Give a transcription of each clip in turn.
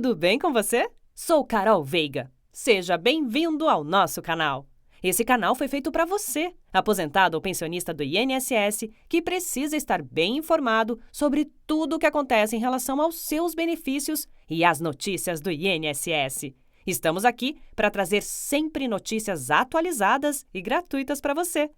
tudo bem com você? Sou Carol Veiga. Seja bem-vindo ao nosso canal. Esse canal foi feito para você, aposentado ou pensionista do INSS, que precisa estar bem informado sobre tudo o que acontece em relação aos seus benefícios e às notícias do INSS. Estamos aqui para trazer sempre notícias atualizadas e gratuitas para você.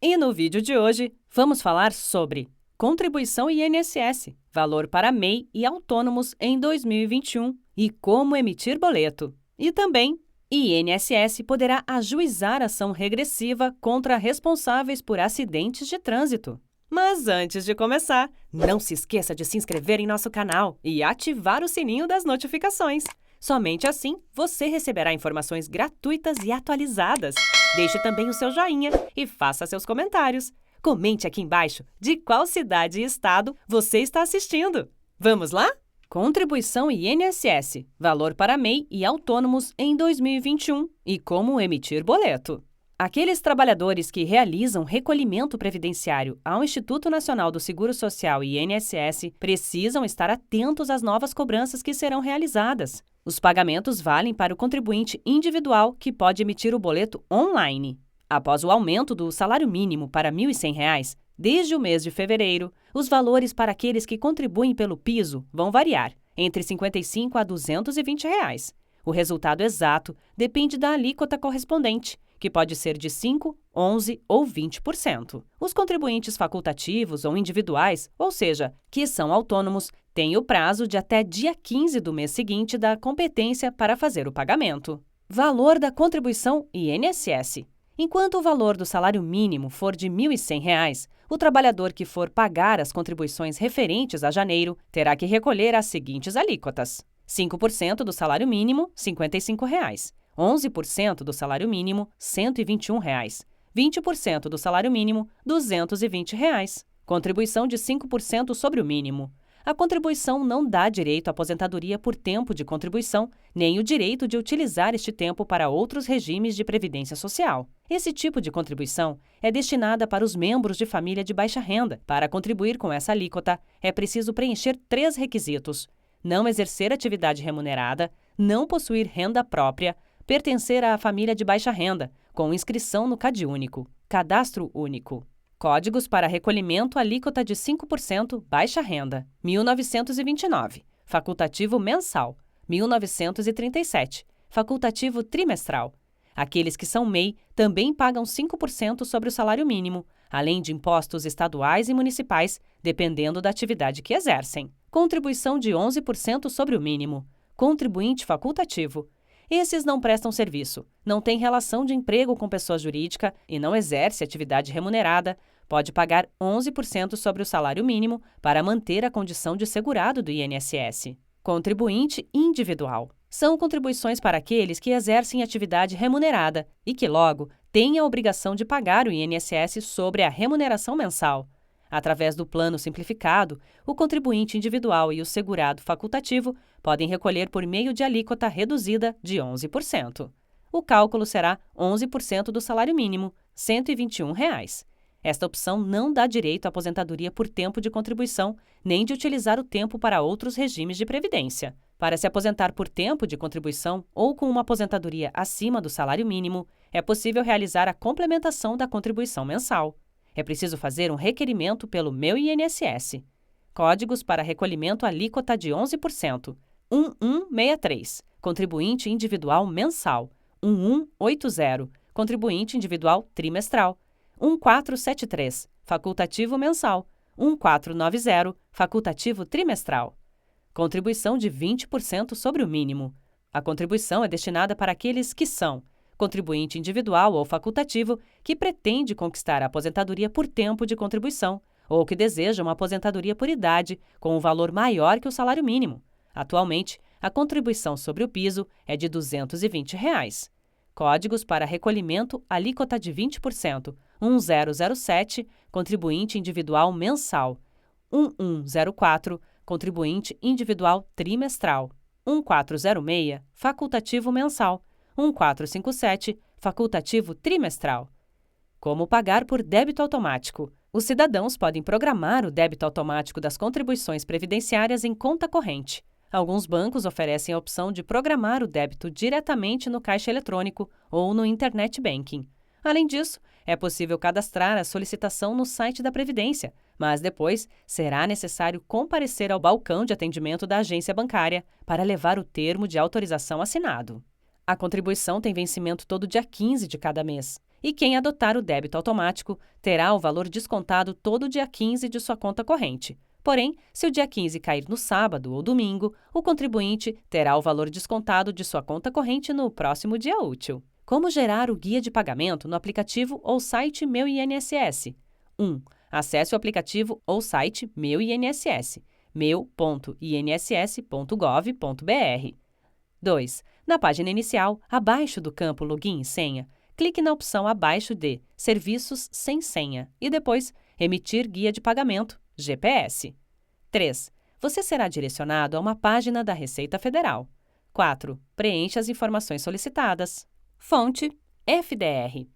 E no vídeo de hoje, vamos falar sobre contribuição INSS, valor para MEI e autônomos em 2021 e como emitir boleto. E também, INSS poderá ajuizar ação regressiva contra responsáveis por acidentes de trânsito. Mas antes de começar, não se esqueça de se inscrever em nosso canal e ativar o sininho das notificações. Somente assim você receberá informações gratuitas e atualizadas. Deixe também o seu joinha e faça seus comentários. Comente aqui embaixo de qual cidade e estado você está assistindo. Vamos lá? Contribuição INSS, valor para MEI e autônomos em 2021 e como emitir boleto. Aqueles trabalhadores que realizam recolhimento previdenciário ao Instituto Nacional do Seguro Social e INSS precisam estar atentos às novas cobranças que serão realizadas. Os pagamentos valem para o contribuinte individual que pode emitir o boleto online. Após o aumento do salário mínimo para R$ 1.100, desde o mês de fevereiro, os valores para aqueles que contribuem pelo piso vão variar entre R$ 55 a R$ 220. O resultado exato depende da alíquota correspondente, que pode ser de 5%, 11% ou 20%. Os contribuintes facultativos ou individuais, ou seja, que são autônomos, têm o prazo de até dia 15 do mês seguinte da competência para fazer o pagamento. Valor da contribuição INSS. Enquanto o valor do salário mínimo for de R$ 1.100, o trabalhador que for pagar as contribuições referentes a janeiro terá que recolher as seguintes alíquotas: 5% do salário mínimo, R$ 55, 11% do salário mínimo, R$ 121, 20% do salário mínimo, R$ 220. Contribuição de 5% sobre o mínimo. A contribuição não dá direito à aposentadoria por tempo de contribuição, nem o direito de utilizar este tempo para outros regimes de previdência social. Esse tipo de contribuição é destinada para os membros de família de baixa renda. Para contribuir com essa alíquota, é preciso preencher 3 requisitos: não exercer atividade remunerada, não possuir renda própria, pertencer à família de baixa renda, com inscrição no CadÚnico, Cadastro Único. Códigos para recolhimento alíquota de 5% baixa renda, 1929. Facultativo mensal, 1937. Facultativo trimestral. Aqueles que são MEI também pagam 5% sobre o salário mínimo, além de impostos estaduais e municipais, dependendo da atividade que exercem. Contribuição de 11% sobre o mínimo. Contribuinte facultativo. Esses não prestam serviço, não têm relação de emprego com pessoa jurídica e não exerce atividade remunerada, pode pagar 11% sobre o salário mínimo para manter a condição de segurado do INSS. Contribuinte individual. São contribuições para aqueles que exercem atividade remunerada e que, logo, têm a obrigação de pagar o INSS sobre a remuneração mensal. Através do plano simplificado, o contribuinte individual e o segurado facultativo podem recolher por meio de alíquota reduzida de 11%. O cálculo será 11% do salário mínimo, R$ 121. Esta opção não dá direito à aposentadoria por tempo de contribuição, nem de utilizar o tempo para outros regimes de previdência. Para se aposentar por tempo de contribuição ou com uma aposentadoria acima do salário mínimo, é possível realizar a complementação da contribuição mensal. É preciso fazer um requerimento pelo Meu INSS. Códigos para recolhimento alíquota de 11%. 1163, contribuinte individual mensal. 1180, contribuinte individual trimestral. 1473, facultativo mensal. 1490, facultativo trimestral. Contribuição de 20% sobre o mínimo. A contribuição é destinada para aqueles que são contribuinte individual ou facultativo que pretende conquistar a aposentadoria por tempo de contribuição ou que deseja uma aposentadoria por idade com um valor maior que o salário mínimo. Atualmente, a contribuição sobre o piso é de R$ 220. Códigos para recolhimento alíquota de 20%. 1007, contribuinte individual mensal. 1104, contribuinte individual trimestral. 1406, facultativo mensal. 1457, facultativo trimestral. Como pagar por débito automático? Os cidadãos podem programar o débito automático das contribuições previdenciárias em conta corrente. Alguns bancos oferecem a opção de programar o débito diretamente no caixa eletrônico ou no Internet Banking. Além disso, é possível cadastrar a solicitação no site da Previdência, mas depois será necessário comparecer ao balcão de atendimento da agência bancária para levar o termo de autorização assinado. A contribuição tem vencimento todo dia 15 de cada mês, e quem adotar o débito automático terá o valor descontado todo dia 15 de sua conta corrente. Porém, se o dia 15 cair no sábado ou domingo, o contribuinte terá o valor descontado de sua conta corrente no próximo dia útil. Como gerar o guia de pagamento no aplicativo ou site Meu INSS? 1. Acesse o aplicativo ou site Meu INSS, meu.inss.gov.br. 2. Na página inicial, abaixo do campo Login e Senha, clique na opção abaixo de Serviços sem senha e depois Emitir guia de pagamento, GPS. 3. Você será direcionado a uma página da Receita Federal. 4. Preencha as informações solicitadas. Fonte: FDR.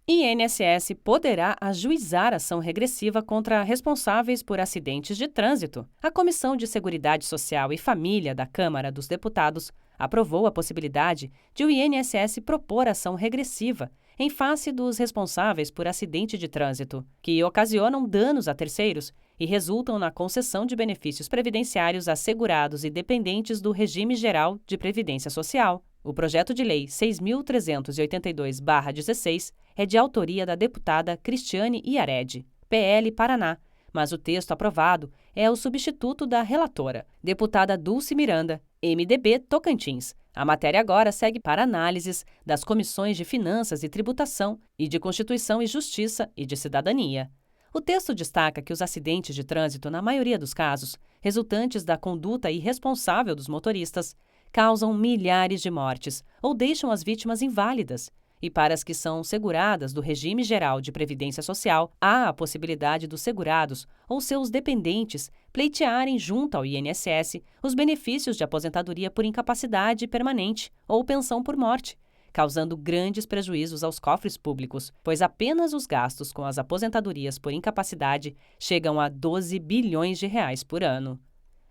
INSS poderá ajuizar ação regressiva contra responsáveis por acidentes de trânsito. A Comissão de Seguridade Social e Família da Câmara dos Deputados aprovou a possibilidade de o INSS propor ação regressiva em face dos responsáveis por acidente de trânsito, que ocasionam danos a terceiros e resultam na concessão de benefícios previdenciários a segurados e dependentes do Regime Geral de Previdência Social. O projeto de lei 6.382/16 é de autoria da deputada Cristiane Iaredi, PL Paraná, mas o texto aprovado é o substituto da relatora, deputada Dulce Miranda, MDB Tocantins. A matéria agora segue para análises das comissões de Finanças e Tributação e de Constituição e Justiça e de Cidadania. O texto destaca que os acidentes de trânsito, na maioria dos casos, resultantes da conduta irresponsável dos motoristas, causam milhares de mortes ou deixam as vítimas inválidas. E para as que são seguradas do Regime Geral de Previdência Social, há a possibilidade dos segurados ou seus dependentes pleitearem junto ao INSS os benefícios de aposentadoria por incapacidade permanente ou pensão por morte, causando grandes prejuízos aos cofres públicos, pois apenas os gastos com as aposentadorias por incapacidade chegam a 12 bilhões de reais por ano.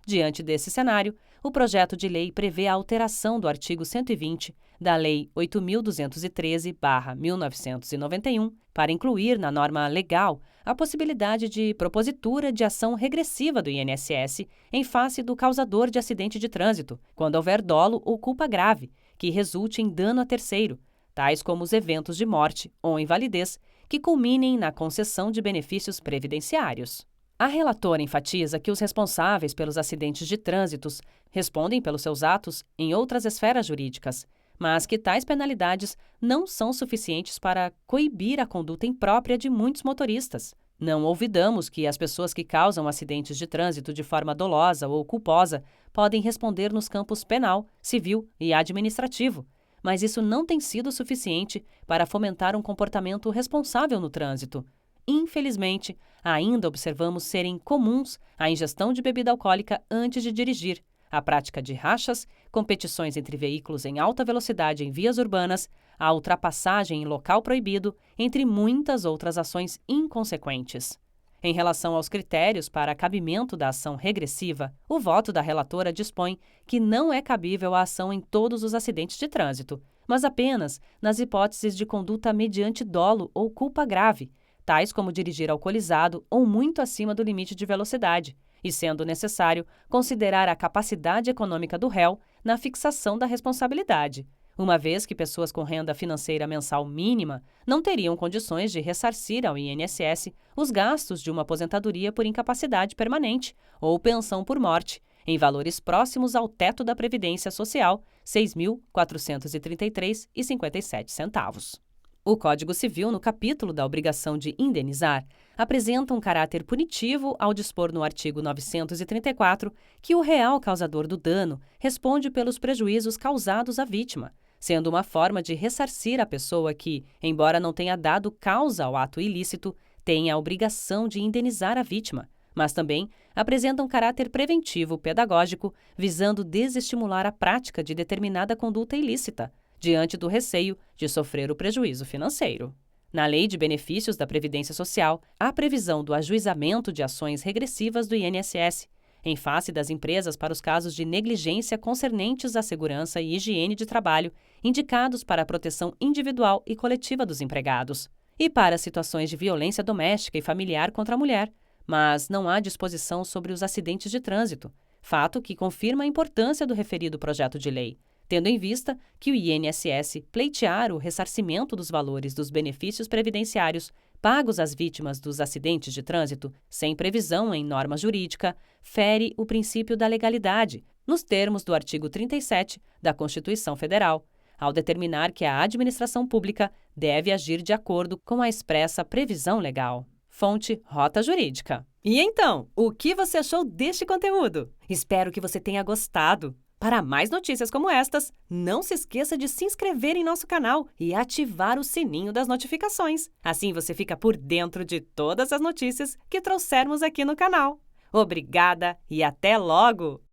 Diante desse cenário, o projeto de lei prevê a alteração do artigo 120 da Lei 8.213/1991 para incluir na norma legal a possibilidade de propositura de ação regressiva do INSS em face do causador de acidente de trânsito, quando houver dolo ou culpa grave que resulte em dano a terceiro, tais como os eventos de morte ou invalidez que culminem na concessão de benefícios previdenciários. A relatora enfatiza que os responsáveis pelos acidentes de trânsito respondem pelos seus atos em outras esferas jurídicas, mas que tais penalidades não são suficientes para coibir a conduta imprópria de muitos motoristas. Não olvidamos que as pessoas que causam acidentes de trânsito de forma dolosa ou culposa podem responder nos campos penal, civil e administrativo, mas isso não tem sido suficiente para fomentar um comportamento responsável no trânsito. Infelizmente, ainda observamos serem comuns a ingestão de bebida alcoólica antes de dirigir, a prática de rachas, competições entre veículos em alta velocidade em vias urbanas, a ultrapassagem em local proibido, entre muitas outras ações inconsequentes. Em relação aos critérios para cabimento da ação regressiva, o voto da relatora dispõe que não é cabível a ação em todos os acidentes de trânsito, mas apenas nas hipóteses de conduta mediante dolo ou culpa grave, tais como dirigir alcoolizado ou muito acima do limite de velocidade, e sendo necessário considerar a capacidade econômica do réu na fixação da responsabilidade, uma vez que pessoas com renda financeira mensal mínima não teriam condições de ressarcir ao INSS os gastos de uma aposentadoria por incapacidade permanente ou pensão por morte, em valores próximos ao teto da Previdência Social, R$ 6.433,57. O Código Civil, no capítulo da obrigação de indenizar, apresenta um caráter punitivo ao dispor no artigo 934 que o real causador do dano responde pelos prejuízos causados à vítima, sendo uma forma de ressarcir a pessoa que, embora não tenha dado causa ao ato ilícito, tem a obrigação de indenizar a vítima, mas também apresenta um caráter preventivo pedagógico visando desestimular a prática de determinada conduta ilícita, diante do receio de sofrer o prejuízo financeiro. Na Lei de Benefícios da Previdência Social, há previsão do ajuizamento de ações regressivas do INSS, em face das empresas para os casos de negligência concernentes à segurança e higiene de trabalho, indicados para a proteção individual e coletiva dos empregados, e para situações de violência doméstica e familiar contra a mulher, mas não há disposição sobre os acidentes de trânsito, fato que confirma a importância do referido projeto de lei, tendo em vista que o INSS pleitear o ressarcimento dos valores dos benefícios previdenciários pagos às vítimas dos acidentes de trânsito, sem previsão em norma jurídica, fere o princípio da legalidade, nos termos do artigo 37 da Constituição Federal, ao determinar que a administração pública deve agir de acordo com a expressa previsão legal. Fonte Rota Jurídica. E então, o que você achou deste conteúdo? Espero que você tenha gostado. Para mais notícias como estas, não se esqueça de se inscrever em nosso canal e ativar o sininho das notificações. Assim você fica por dentro de todas as notícias que trouxermos aqui no canal. Obrigada e até logo!